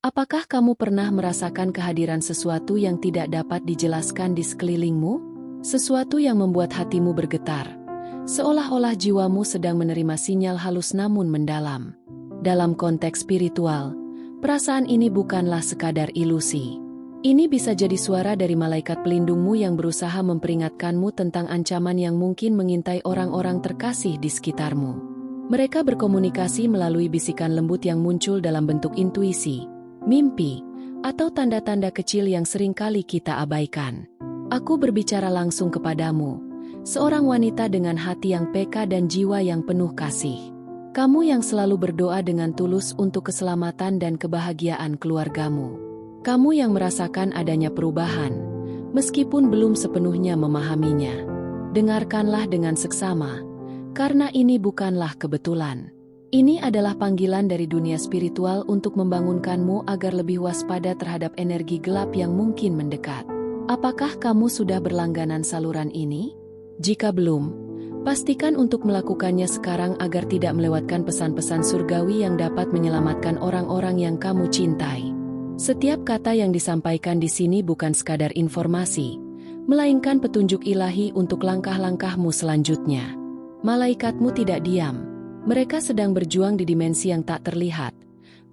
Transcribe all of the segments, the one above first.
Apakah kamu pernah merasakan kehadiran sesuatu yang tidak dapat dijelaskan di sekelilingmu? Sesuatu yang membuat hatimu bergetar, seolah-olah jiwamu sedang menerima sinyal halus namun mendalam. Dalam konteks spiritual, perasaan ini bukanlah sekadar ilusi. Ini bisa jadi suara dari malaikat pelindungmu yang berusaha memperingatkanmu tentang ancaman yang mungkin mengintai orang-orang terkasih di sekitarmu. Mereka berkomunikasi melalui bisikan lembut yang muncul dalam bentuk intuisi, mimpi, atau tanda-tanda kecil yang seringkali kita abaikan. Aku berbicara langsung kepadamu, seorang wanita dengan hati yang peka dan jiwa yang penuh kasih. Kamu yang selalu berdoa dengan tulus untuk keselamatan dan kebahagiaan keluargamu. Kamu yang merasakan adanya perubahan, meskipun belum sepenuhnya memahaminya. Dengarkanlah dengan seksama, karena ini bukanlah kebetulan. Ini adalah panggilan dari dunia spiritual untuk membangunkanmu agar lebih waspada terhadap energi gelap yang mungkin mendekat. Apakah kamu sudah berlangganan saluran ini? Jika belum, pastikan untuk melakukannya sekarang agar tidak melewatkan pesan-pesan surgawi yang dapat menyelamatkan orang-orang yang kamu cintai. Setiap kata yang disampaikan di sini bukan sekadar informasi, melainkan petunjuk ilahi untuk langkah-langkahmu selanjutnya. Malaikatmu tidak diam. Mereka sedang berjuang di dimensi yang tak terlihat,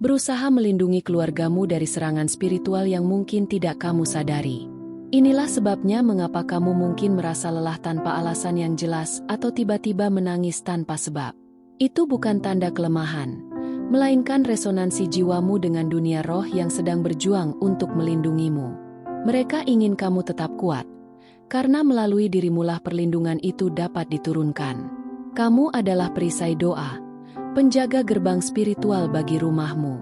berusaha melindungi keluargamu dari serangan spiritual yang mungkin tidak kamu sadari. Inilah sebabnya mengapa kamu mungkin merasa lelah tanpa alasan yang jelas atau tiba-tiba menangis tanpa sebab. Itu bukan tanda kelemahan, melainkan resonansi jiwamu dengan dunia roh yang sedang berjuang untuk melindungimu. Mereka ingin kamu tetap kuat, karena melalui dirimulah perlindungan itu dapat diturunkan. Kamu adalah perisai doa, penjaga gerbang spiritual bagi rumahmu.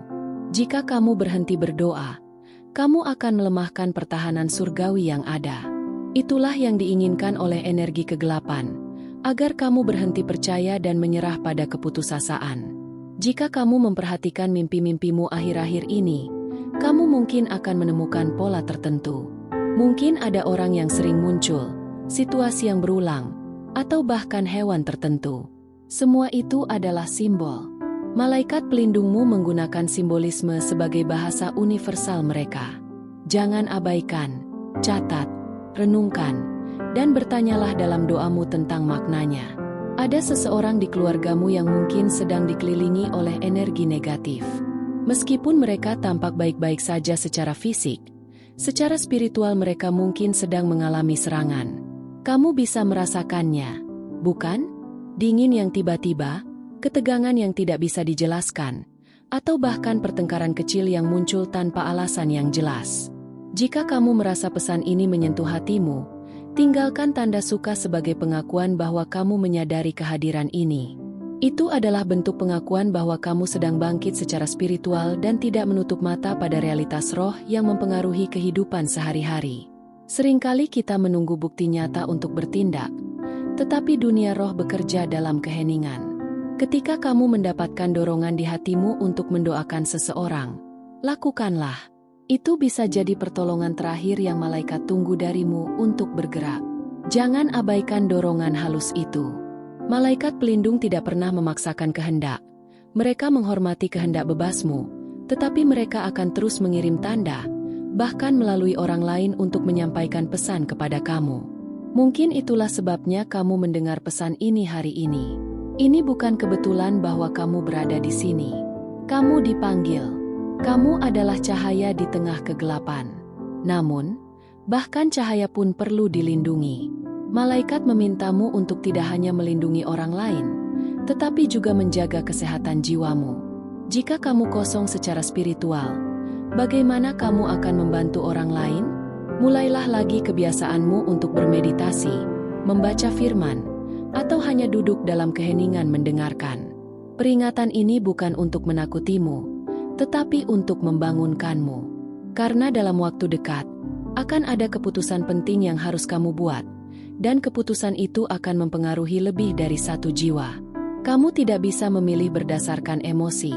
Jika kamu berhenti berdoa, kamu akan melemahkan pertahanan surgawi yang ada. Itulah yang diinginkan oleh energi kegelapan, agar kamu berhenti percaya dan menyerah pada keputusasaan. Jika kamu memperhatikan mimpi-mimpimu akhir-akhir ini, kamu mungkin akan menemukan pola tertentu. Mungkin ada orang yang sering muncul, situasi yang berulang, atau bahkan hewan tertentu. Semua itu adalah simbol. Malaikat pelindungmu menggunakan simbolisme sebagai bahasa universal mereka. Jangan abaikan, catat, renungkan, dan bertanyalah dalam doamu tentang maknanya. Ada seseorang di keluargamu yang mungkin sedang dikelilingi oleh energi negatif. Meskipun mereka tampak baik-baik saja secara fisik, secara spiritual mereka mungkin sedang mengalami serangan. Kamu bisa merasakannya, bukan? Dingin yang tiba-tiba, ketegangan yang tidak bisa dijelaskan, atau bahkan pertengkaran kecil yang muncul tanpa alasan yang jelas. Jika kamu merasa pesan ini menyentuh hatimu, tinggalkan tanda suka sebagai pengakuan bahwa kamu menyadari kehadiran ini. Itu adalah bentuk pengakuan bahwa kamu sedang bangkit secara spiritual dan tidak menutup mata pada realitas roh yang mempengaruhi kehidupan sehari-hari. Seringkali kita menunggu bukti nyata untuk bertindak, tetapi dunia roh bekerja dalam keheningan. Ketika kamu mendapatkan dorongan di hatimu untuk mendoakan seseorang, lakukanlah. Itu bisa jadi pertolongan terakhir yang malaikat tunggu darimu untuk bergerak. Jangan abaikan dorongan halus itu. Malaikat pelindung tidak pernah memaksakan kehendak. Mereka menghormati kehendak bebasmu, tetapi mereka akan terus mengirim tanda, bahkan melalui orang lain untuk menyampaikan pesan kepada kamu. Mungkin itulah sebabnya kamu mendengar pesan ini hari ini. Ini bukan kebetulan bahwa kamu berada di sini. Kamu dipanggil. Kamu adalah cahaya di tengah kegelapan. Namun, bahkan cahaya pun perlu dilindungi. Malaikat memintamu untuk tidak hanya melindungi orang lain, tetapi juga menjaga kesehatan jiwamu. Jika kamu kosong secara spiritual, bagaimana kamu akan membantu orang lain? Mulailah lagi kebiasaanmu untuk bermeditasi, membaca firman, atau hanya duduk dalam keheningan mendengarkan. Peringatan ini bukan untuk menakutimu, tetapi untuk membangunkanmu. Karena dalam waktu dekat, akan ada keputusan penting yang harus kamu buat, dan keputusan itu akan mempengaruhi lebih dari satu jiwa. Kamu tidak bisa memilih berdasarkan emosi,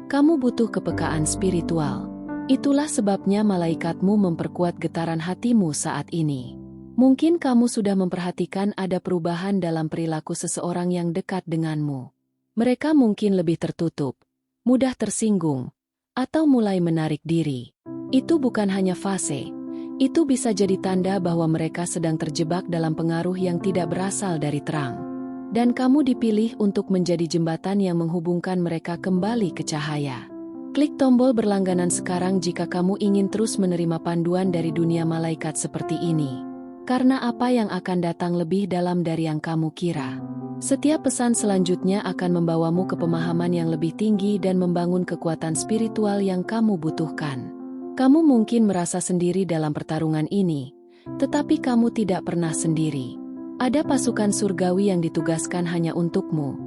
kamu butuh kepekaan spiritual. Itulah sebabnya malaikatmu memperkuat getaran hatimu saat ini. Mungkin kamu sudah memperhatikan ada perubahan dalam perilaku seseorang yang dekat denganmu. Mereka mungkin lebih tertutup, mudah tersinggung, atau mulai menarik diri. Itu bukan hanya fase. Itu bisa jadi tanda bahwa mereka sedang terjebak dalam pengaruh yang tidak berasal dari terang. Dan kamu dipilih untuk menjadi jembatan yang menghubungkan mereka kembali ke cahaya. Klik tombol berlangganan sekarang jika kamu ingin terus menerima panduan dari dunia malaikat seperti ini. Karena apa yang akan datang lebih dalam dari yang kamu kira. Setiap pesan selanjutnya akan membawamu ke pemahaman yang lebih tinggi dan membangun kekuatan spiritual yang kamu butuhkan. Kamu mungkin merasa sendiri dalam pertarungan ini, tetapi kamu tidak pernah sendiri. Ada pasukan surgawi yang ditugaskan hanya untukmu,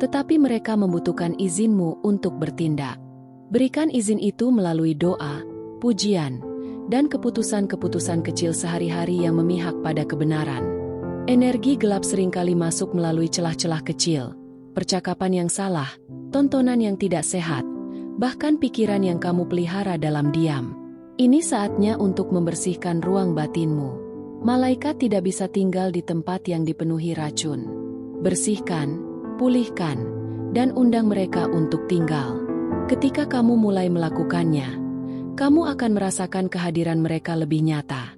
tetapi mereka membutuhkan izinmu untuk bertindak. Berikan izin itu melalui doa, pujian, dan keputusan-keputusan kecil sehari-hari yang memihak pada kebenaran. Energi gelap seringkali masuk melalui celah-celah kecil, percakapan yang salah, tontonan yang tidak sehat, bahkan pikiran yang kamu pelihara dalam diam. Ini saatnya untuk membersihkan ruang batinmu. Malaikat tidak bisa tinggal di tempat yang dipenuhi racun. Bersihkan, pulihkan, dan undang mereka untuk tinggal. Ketika kamu mulai melakukannya, kamu akan merasakan kehadiran mereka lebih nyata.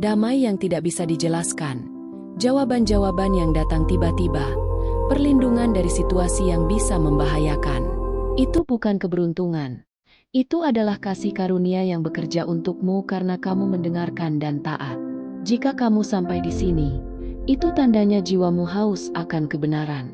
Damai yang tidak bisa dijelaskan, jawaban-jawaban yang datang tiba-tiba, perlindungan dari situasi yang bisa membahayakan. Itu bukan keberuntungan. Itu adalah kasih karunia yang bekerja untukmu karena kamu mendengarkan dan taat. Jika kamu sampai di sini, itu tandanya jiwamu haus akan kebenaran.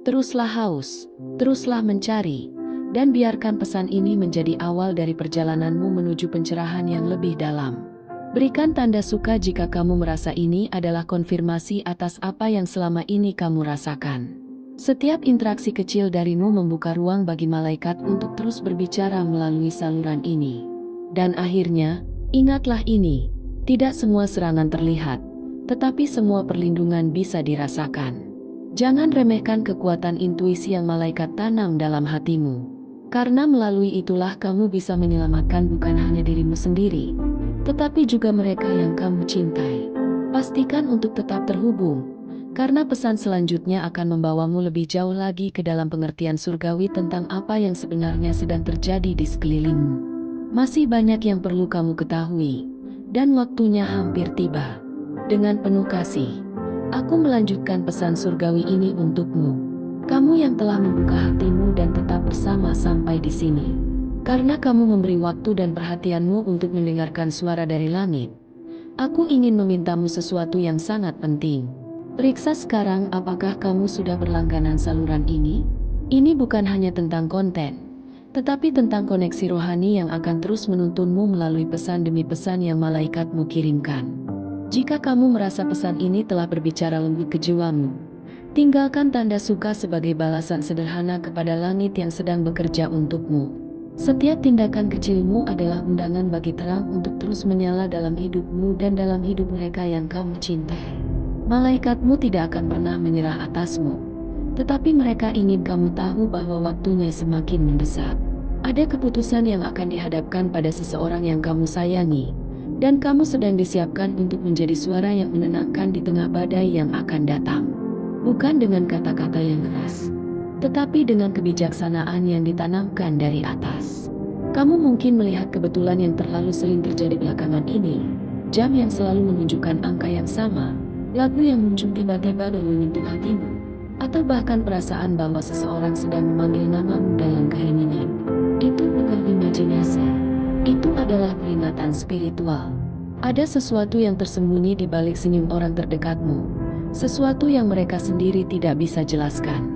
Teruslah haus, teruslah mencari, dan biarkan pesan ini menjadi awal dari perjalananmu menuju pencerahan yang lebih dalam. Berikan tanda suka jika kamu merasa ini adalah konfirmasi atas apa yang selama ini kamu rasakan. Setiap interaksi kecil darimu membuka ruang bagi malaikat untuk terus berbicara melalui saluran ini. Dan akhirnya, ingatlah ini, tidak semua serangan terlihat, tetapi semua perlindungan bisa dirasakan. Jangan remehkan kekuatan intuisi yang malaikat tanam dalam hatimu. Karena melalui itulah kamu bisa menyelamatkan bukan hanya dirimu sendiri, tetapi juga mereka yang kamu cintai. Pastikan untuk tetap terhubung. Karena pesan selanjutnya akan membawamu lebih jauh lagi ke dalam pengertian surgawi tentang apa yang sebenarnya sedang terjadi di sekelilingmu. Masih banyak yang perlu kamu ketahui, dan waktunya hampir tiba. Dengan penuh kasih, aku melanjutkan pesan surgawi ini untukmu. Kamu yang telah membuka hatimu dan tetap bersama sampai di sini. Karena kamu memberi waktu dan perhatianmu untuk mendengarkan suara dari langit, aku ingin memintamu sesuatu yang sangat penting. Periksa sekarang apakah kamu sudah berlangganan saluran ini? Ini bukan hanya tentang konten, tetapi tentang koneksi rohani yang akan terus menuntunmu melalui pesan demi pesan yang malaikatmu kirimkan. Jika kamu merasa pesan ini telah berbicara lembut ke jiwamu, tinggalkan tanda suka sebagai balasan sederhana kepada langit yang sedang bekerja untukmu. Setiap tindakan kecilmu adalah undangan bagi terang untuk terus menyala dalam hidupmu dan dalam hidup mereka yang kamu cintai. Malaikatmu tidak akan pernah menyerah atasmu, tetapi mereka ingin kamu tahu bahwa waktunya semakin mendesak. Ada keputusan yang akan dihadapkan pada seseorang yang kamu sayangi, dan kamu sedang disiapkan untuk menjadi suara yang menenangkan di tengah badai yang akan datang. Bukan dengan kata-kata yang keras, tetapi dengan kebijaksanaan yang ditanamkan dari atas. Kamu mungkin melihat kebetulan yang terlalu sering terjadi belakangan ini, jam yang selalu menunjukkan angka yang sama, lagu yang muncul tiba-tiba dan menyentuh hatimu, atau bahkan perasaan bahwa seseorang sedang memanggil namamu dalam keheningan. Itu bukan imajinasi. Itu adalah peringatan spiritual. Ada sesuatu yang tersembunyi di balik senyum orang terdekatmu, sesuatu yang mereka sendiri tidak bisa jelaskan.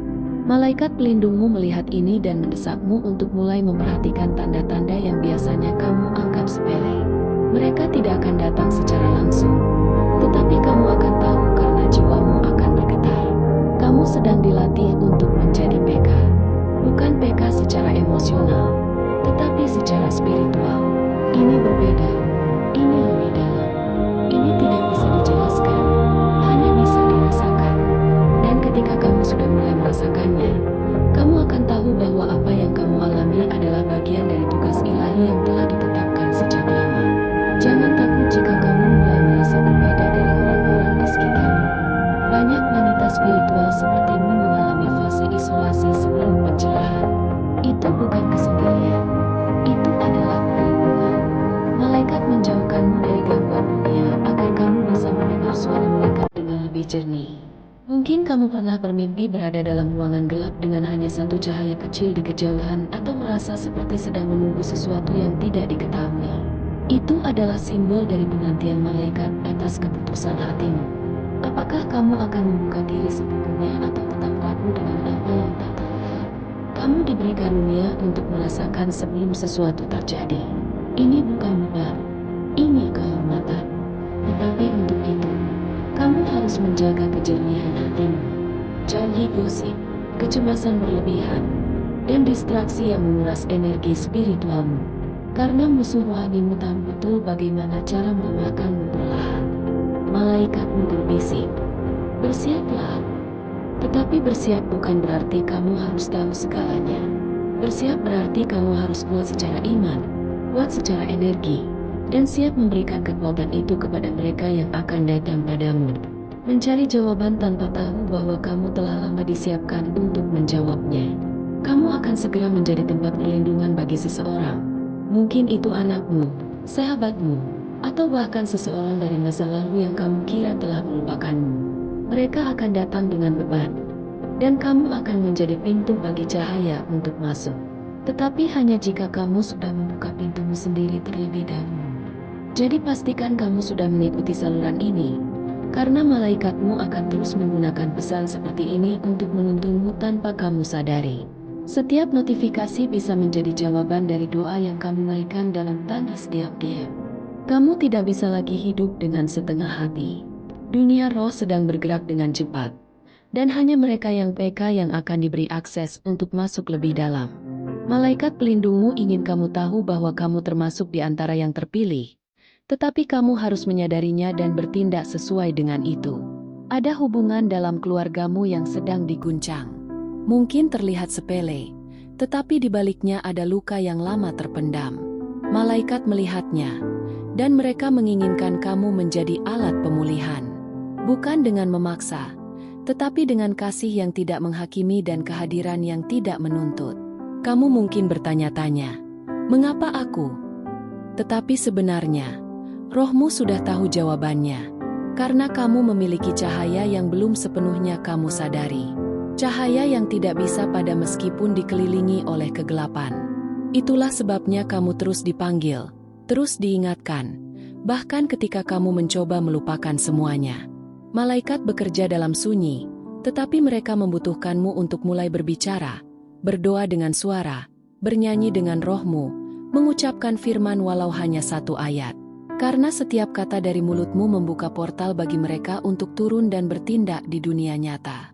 Malaikat pelindungmu melihat ini dan mendesakmu untuk mulai memperhatikan tanda-tanda yang biasanya kamu anggap sepele. Mereka tidak akan datang secara langsung, tetapi kamu akan tahu karena jiwamu akan bergetar. Kamu sedang dilatih untuk menjadi PK. Bukan PK secara emosional, tetapi secara spiritual. Ini berbeda. Ini lebih dalam. Ini tidak bisa dijelaskan, hanya bisa dirasakan. Dan ketika kamu sudah mulai merasakannya, kamu akan tahu bahwa apa yang kamu alami adalah bagian dari tugas ilahi yang telah ditetapkan sejak lama. Jangan takut jika kamu mulai merasa berbeda dari orang-orang di sekitarmu. Banyak wanita spiritual sepertimu mengalami fase isolasi sebelum pencerahan. Itu bukan kesendirian. Itu jernih. Mungkin kamu pernah bermimpi berada dalam ruangan gelap dengan hanya satu cahaya kecil di kejauhan atau merasa seperti sedang menunggu sesuatu yang tidak diketahui. Itu adalah simbol dari penantian malaikat atas keputusan hatimu. Apakah kamu akan membuka diri sepenuhnya atau tetap ragu dengan apa yang tak terlihat? Kamu diberi karunia untuk merasakan sebelum sesuatu terjadi. Ini bukan beban, ini kehormatan. Tetapi untuk itu, kamu harus menjaga kejernihan hatimu. Jauhi gosip, kecemasan berlebihan, dan distraksi yang menguras energi spiritualmu. Karena musuh rohanimu tahu betul bagaimana cara melemahkanmu perlahan. Malaikatmu berbisik, bersiaplah. Tetapi bersiap bukan berarti kamu harus tahu segalanya. Bersiap berarti kamu harus kuat secara iman, kuat secara energi, dan siap memberikan kekuatan itu kepada mereka yang akan datang padamu. Mencari jawaban tanpa tahu bahwa kamu telah lama disiapkan untuk menjawabnya. Kamu akan segera menjadi tempat perlindungan bagi seseorang. Mungkin itu anakmu, sahabatmu, atau bahkan seseorang dari masa lalu yang kamu kira telah melupakanmu. Mereka akan datang dengan beban, dan kamu akan menjadi pintu bagi cahaya untuk masuk. Tetapi hanya jika kamu sudah membuka pintumu sendiri terlebih dahulu. Jadi pastikan kamu sudah mengikuti saluran ini, karena malaikatmu akan terus menggunakan pesan seperti ini untuk menuntunmu tanpa kamu sadari. Setiap notifikasi bisa menjadi jawaban dari doa yang kamu naikkan dalam tangis diam-diam. Kamu tidak bisa lagi hidup dengan setengah hati. Dunia roh sedang bergerak dengan cepat, dan hanya mereka yang peka yang akan diberi akses untuk masuk lebih dalam. Malaikat pelindungmu ingin kamu tahu bahwa kamu termasuk di antara yang terpilih. Tetapi kamu harus menyadarinya dan bertindak sesuai dengan itu. Ada hubungan dalam keluargamu yang sedang diguncang. Mungkin terlihat sepele, tetapi di baliknya ada luka yang lama terpendam. Malaikat melihatnya, dan mereka menginginkan kamu menjadi alat pemulihan. Bukan dengan memaksa, tetapi dengan kasih yang tidak menghakimi dan kehadiran yang tidak menuntut. Kamu mungkin bertanya-tanya, mengapa aku? Tetapi sebenarnya, rohmu sudah tahu jawabannya, karena kamu memiliki cahaya yang belum sepenuhnya kamu sadari. Cahaya yang tidak bisa padam meskipun dikelilingi oleh kegelapan. Itulah sebabnya kamu terus dipanggil, terus diingatkan, bahkan ketika kamu mencoba melupakan semuanya. Malaikat bekerja dalam sunyi, tetapi mereka membutuhkanmu untuk mulai berbicara, berdoa dengan suara, bernyanyi dengan rohmu, mengucapkan firman walau hanya satu ayat. Karena setiap kata dari mulutmu membuka portal bagi mereka untuk turun dan bertindak di dunia nyata.